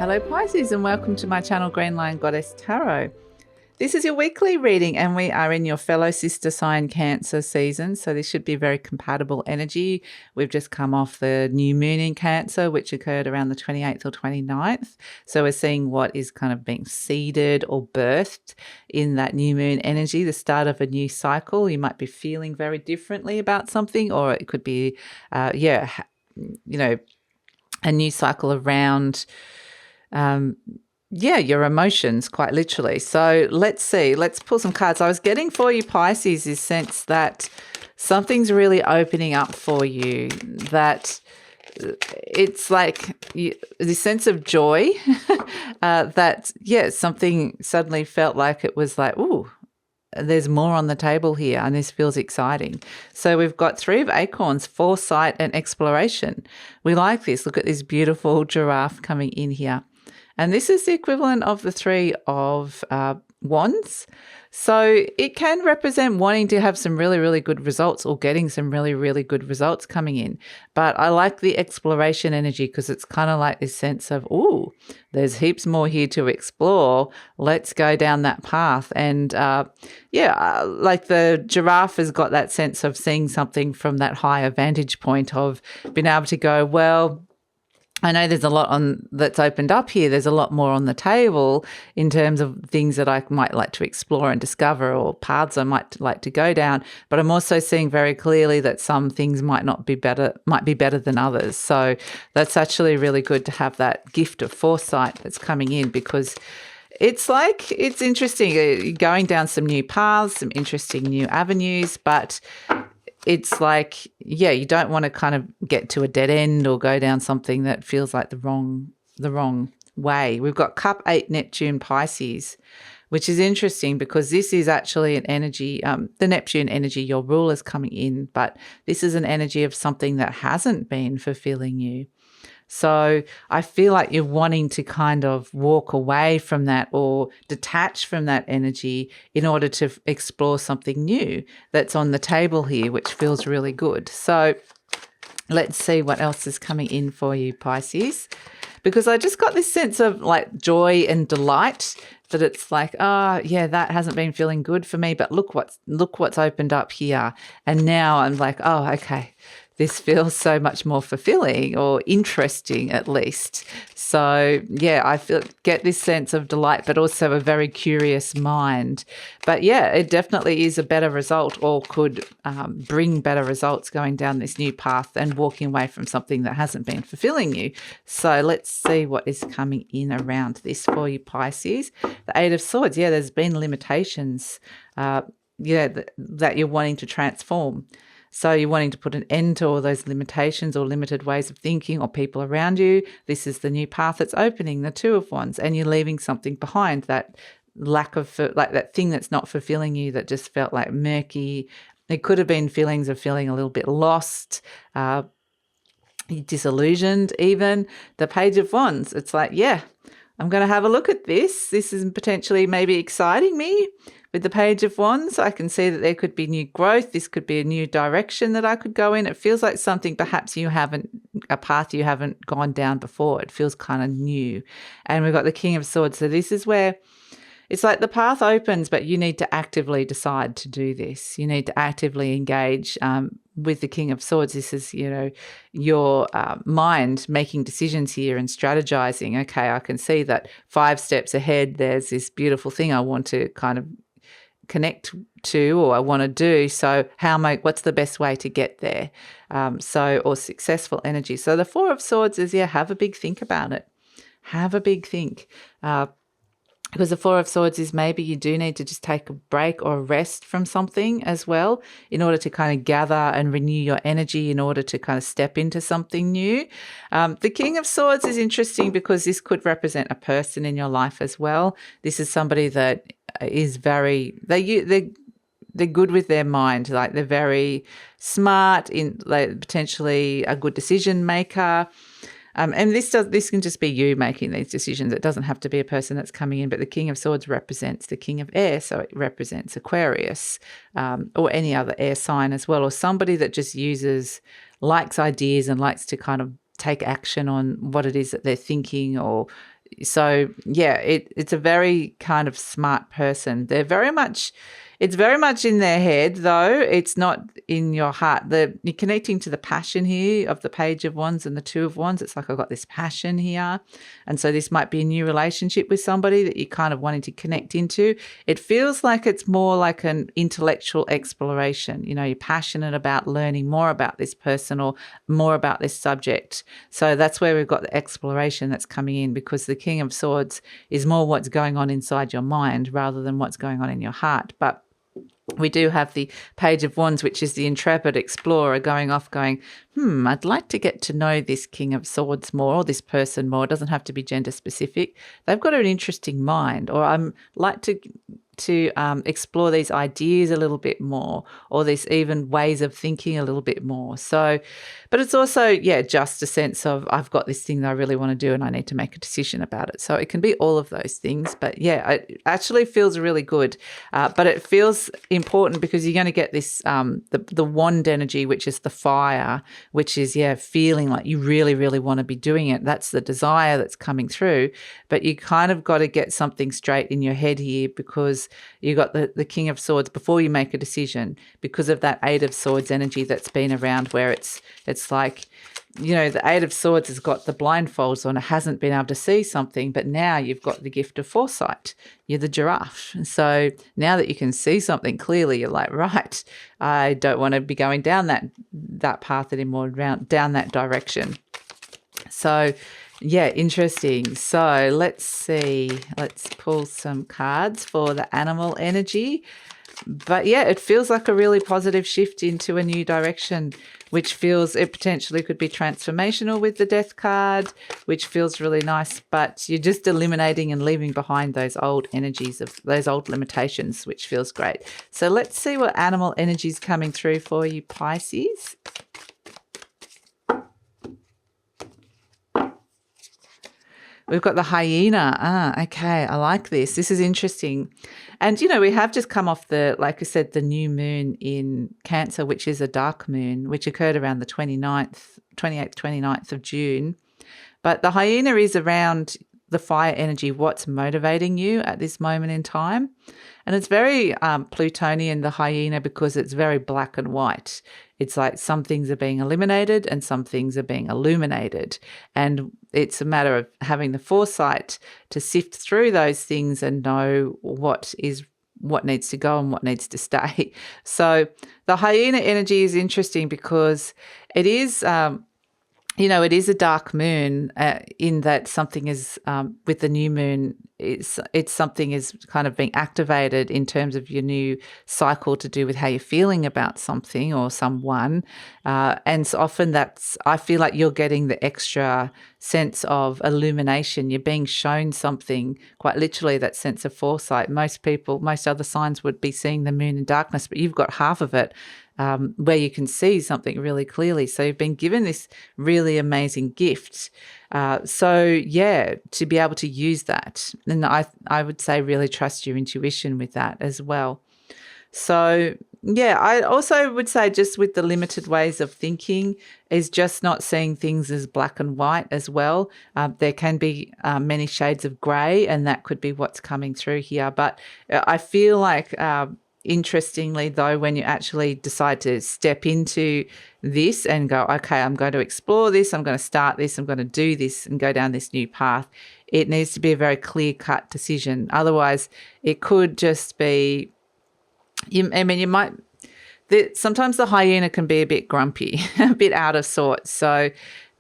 Hello Pisces and welcome to my channel GreenLion Goddess Tarot. This is your weekly reading and we are in your fellow sister sign Cancer season, so this should be very compatible energy. We've just come off the new moon in Cancer, which occurred around the 28th or 29th. So we're seeing what is kind of being seeded or birthed in that new moon energy, the start of a new cycle. You might be feeling very differently about something, or it could be, a new cycle around your emotions, quite literally. So let's see, let's pull some cards. I was getting for you, Pisces, this sense that something's really opening up for you, that it's like this sense of joy that, something suddenly felt like it was like, ooh, there's more on the table here and this feels exciting. So we've got 3 of Acorns, foresight and exploration. We like this. Look at this beautiful giraffe coming in here. And this is the equivalent of the 3 of Wands. So it can represent wanting to have some really, really good results or getting some really, really good results coming in. But I like the exploration energy because it's kind of like this sense of, ooh, there's heaps more here to explore. Let's go down that path. And like the giraffe has got that sense of seeing something from that higher vantage point of being able to go, well, I know there's a lot on that's opened up here. There's a lot more on the table in terms of things that I might like to explore and discover, or paths I might like to go down. But I'm also seeing very clearly that some things might be better than others. So that's actually really good to have that gift of foresight that's coming in, because it's like, it's interesting going down some new paths, some interesting new avenues, but it's like, you don't want to kind of get to a dead end or go down something that feels like the wrong way. We've got Cup 8 Neptune Pisces, which is interesting because this is actually an energy, the Neptune energy, your ruler's coming in, but this is an energy of something that hasn't been fulfilling you. So I feel like you're wanting to kind of walk away from that or detach from that energy in order to explore something new that's on the table here, which feels really good. So let's see what else is coming in for you, Pisces, because I just got this sense of like joy and delight, that it's like, that hasn't been feeling good for me, but look what's opened up here. And now I'm like, oh, okay, this feels so much more fulfilling or interesting at least. So I get this sense of delight, but also a very curious mind. But it definitely is a better result, or could bring better results going down this new path and walking away from something that hasn't been fulfilling you. So let's see what is coming in around this for you, Pisces. The 8 of Swords, there's been limitations, that you're wanting to transform. So you're wanting to put an end to all those limitations or limited ways of thinking or people around you. This is the new path that's opening, the 2 of Wands, and you're leaving something behind, that lack of, like that thing that's not fulfilling you, that just felt like murky. It could have been feelings of feeling a little bit lost, disillusioned even. The Page of Wands, it's like, I'm going to have a look at this. This is potentially maybe exciting me. With the Page of Wands, I can see that there could be new growth. This could be a new direction that I could go in. It feels like something perhaps a path you haven't gone down before. It feels kind of new. And we've got the King of Swords. So this is where it's like the path opens, but you need to actively decide to do this. You need to actively engage with the King of Swords. This is, your mind making decisions here and strategizing. Okay, I can see that 5 steps ahead, there's this beautiful thing I want to kind of connect to, or I want to do. So what's the best way to get there? Or successful energy. So the 4 of Swords is, have a big think about it. Have a big think. Because the 4 of Swords is maybe you do need to just take a break or a rest from something as well, in order to kind of gather and renew your energy, in order to kind of step into something new. The King of Swords is interesting because this could represent a person in your life as well. This is somebody that is they're good with their mind, like they're very smart, potentially a good decision maker. And this can just be you making these decisions. It doesn't have to be a person that's coming in, but the King of Swords represents the King of Air, so it represents Aquarius, or any other air sign as well, or somebody that just likes ideas and likes to kind of take action on what it is that they're thinking, or So yeah, it's a very kind of smart person. It's very much in their head, though. It's not in your heart. You're connecting to the passion here of the Page of Wands and the Two of Wands. It's like I've got this passion here. And so this might be a new relationship with somebody that you're kind of wanting to connect into. It feels like it's more like an intellectual exploration. You know, you're passionate about learning more about this person or more about this subject. So that's where we've got the exploration that's coming in, because the King of Swords is more what's going on inside your mind rather than what's going on in your heart. But we do have the Page of Wands, which is the intrepid explorer going off going, I'd like to get to know this King of Swords more, or this person more. It doesn't have to be gender specific. They've got an interesting mind, or I'm like to explore these ideas a little bit more, or these even ways of thinking a little bit more. So, but it's also, just a sense of I've got this thing that I really want to do and I need to make a decision about it. So it can be all of those things. But it actually feels really good. But it feels important because you're going to get this, the wand energy, which is the fire, which is, feeling like you really, really want to be doing it. That's the desire that's coming through. But you kind of got to get something straight in your head here, because you got the King of Swords before you make a decision, because of that Eight of Swords energy that's been around, where it's like, you know, the Eight of Swords has got the blindfolds on, it hasn't been able to see something, but now you've got the gift of foresight. You're the giraffe. So now that you can see something clearly, you're like, right, I don't want to be going down that path anymore, down that direction. So interesting. So let's see. Let's pull some cards for the animal energy. But it feels like a really positive shift into a new direction, which feels it potentially could be transformational with the Death card, which feels really nice. But you're just eliminating and leaving behind those old energies of those old limitations, which feels great. So let's see what animal energy is coming through for you, Pisces. We've got the hyena. Okay. I like this. This is interesting. And, you know, we have just come off like I said, the new moon in Cancer, which is a dark moon, which occurred around the 28th, 29th of June. But the hyena is around the fire energy, what's motivating you at this moment in time. And it's very Plutonian, the hyena, because it's very black and white. It's like some things are being eliminated and some things are being illuminated. And it's a matter of having the foresight to sift through those things and know what needs to go and what needs to stay. So the hyena energy is interesting because it is it is a dark moon in that something is, with the new moon, it's something is kind of being activated in terms of your new cycle to do with how you're feeling about something or someone. And so often I feel like you're getting the extra sense of illumination. You're being shown something, quite literally that sense of foresight. Most other signs would be seeing the moon in darkness, but you've got half of it. Where you can see something really clearly. So you've been given this really amazing gift. To be able to use that. And I would say really trust your intuition with that as well. So, I also would say just with the limited ways of thinking is just not seeing things as black and white as well. There can be many shades of grey, and that could be what's coming through here. But I feel like interestingly, though, when you actually decide to step into this and go, okay, I'm going to explore this, I'm going to start this, I'm going to do this and go down this new path, it needs to be a very clear-cut decision. Otherwise, it could just be, sometimes the hyena can be a bit grumpy, a bit out of sorts. So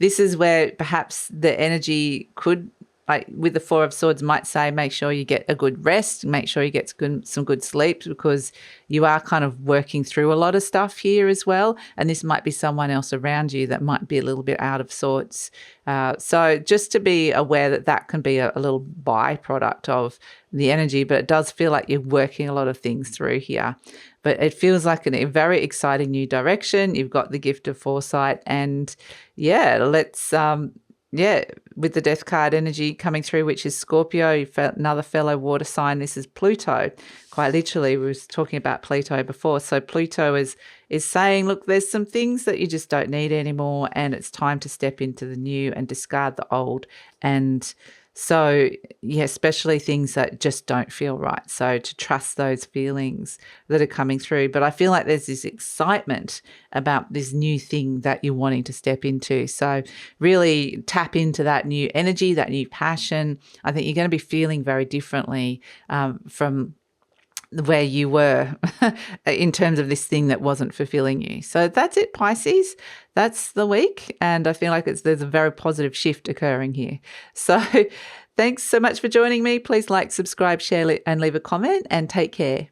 this is where perhaps the energy could, like with the Four of Swords, might say make sure you get a good rest, make sure you get some good sleep, because you are kind of working through a lot of stuff here as well. And this might be someone else around you that might be a little bit out of sorts. So just to be aware that can be a little byproduct of the energy, but it does feel like you're working a lot of things through here. But it feels like a very exciting new direction. You've got the gift of foresight, and with the Death card energy coming through, which is Scorpio, another fellow water sign. This is Pluto. Quite literally, we were talking about Pluto before. So Pluto is saying, look, there's some things that you just don't need anymore, and it's time to step into the new and discard the old and So, yeah, especially things that just don't feel right. So, to trust those feelings that are coming through. But I feel like there's this excitement about this new thing that you're wanting to step into. So, really tap into that new energy, that new passion. I think you're going to be feeling very differently from where you were in terms of this thing that wasn't fulfilling you. So that's it, Pisces. That's the week. And I feel like there's a very positive shift occurring here. So thanks so much for joining me. Please like, subscribe, share, and leave a comment, and take care.